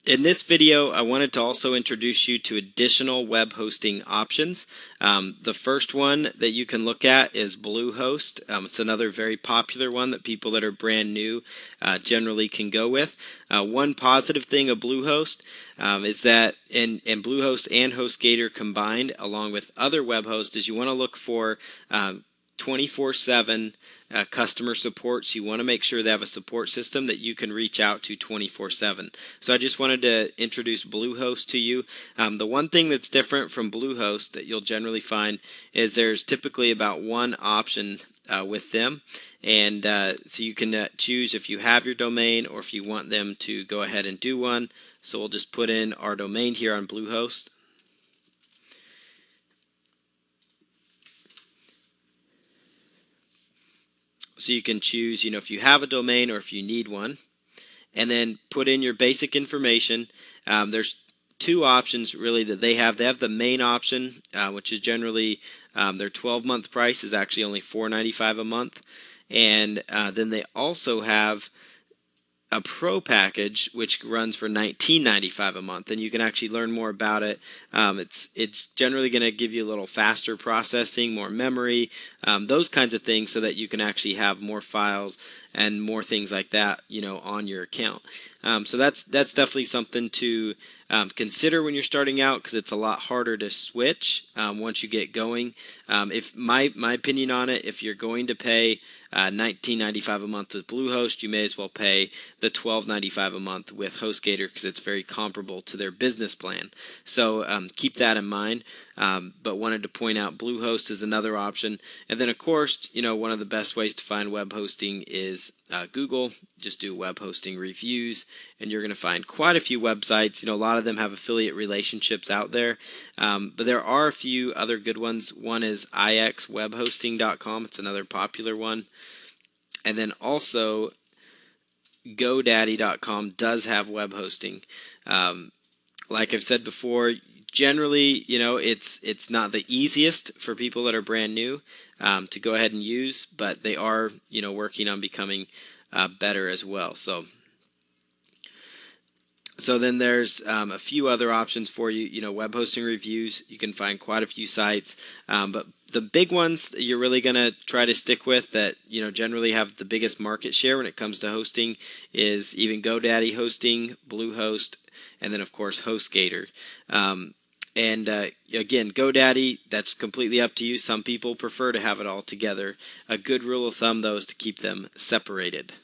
In this video, I wanted to also introduce you to additional web hosting options. The first one that you can look at is Bluehost. It's another very popular one that people that are brand new generally can go with. One positive thing of Bluehost is that in Bluehost and HostGator combined, along with other web hosts, is you want to look for 24/7 customer support. So you want to make sure they have a support system that you can reach out to 24/7. So I just wanted to introduce Bluehost to you. The one thing that's different from Bluehost that you'll generally find is there's typically about one option with them, and so you can choose if you have your domain or if you want them to go ahead and do one. So we'll just put in our domain here on Bluehost. So you can choose, if you have a domain or if you need one, and then put in your basic information. There's two options really that they have. They have the main option, which is generally their 12-month price is actually only $4.95 a month, and then they also have a pro package which runs for $19.95 a month, and you can actually learn more about it. It's generally going to give you a little faster processing, more memory, those kinds of things, so that you can actually have more files and more things like that, on your account. So that's definitely something to consider when you're starting out, because it's a lot harder to switch once you get going. If my opinion on it, if you're going to pay $19.95 a month with Bluehost, you may as well pay the $12.95 a month with HostGator, because it's very comparable to their business plan. So keep that in mind. But wanted to point out Bluehost is another option. And then, of course, one of the best ways to find web hosting is Google. Just do web hosting reviews, and you're going to find quite a few websites. A lot of them have affiliate relationships out there, but there are a few other good ones. One is ixwebhosting.com. It's another popular one. And then also GoDaddy.com does have web hosting. Like I've said before, generally, it's not the easiest for people that are brand new to go ahead and use, but they are, working on becoming better as well. So then there's a few other options for you. Web hosting reviews. You can find quite a few sites, but the big ones that you're really going to try to stick with that generally have the biggest market share when it comes to hosting is even GoDaddy hosting, Bluehost, and then of course HostGator. And again, GoDaddy, that's completely up to you. Some people prefer to have it all together. A good rule of thumb, though, is to keep them separated.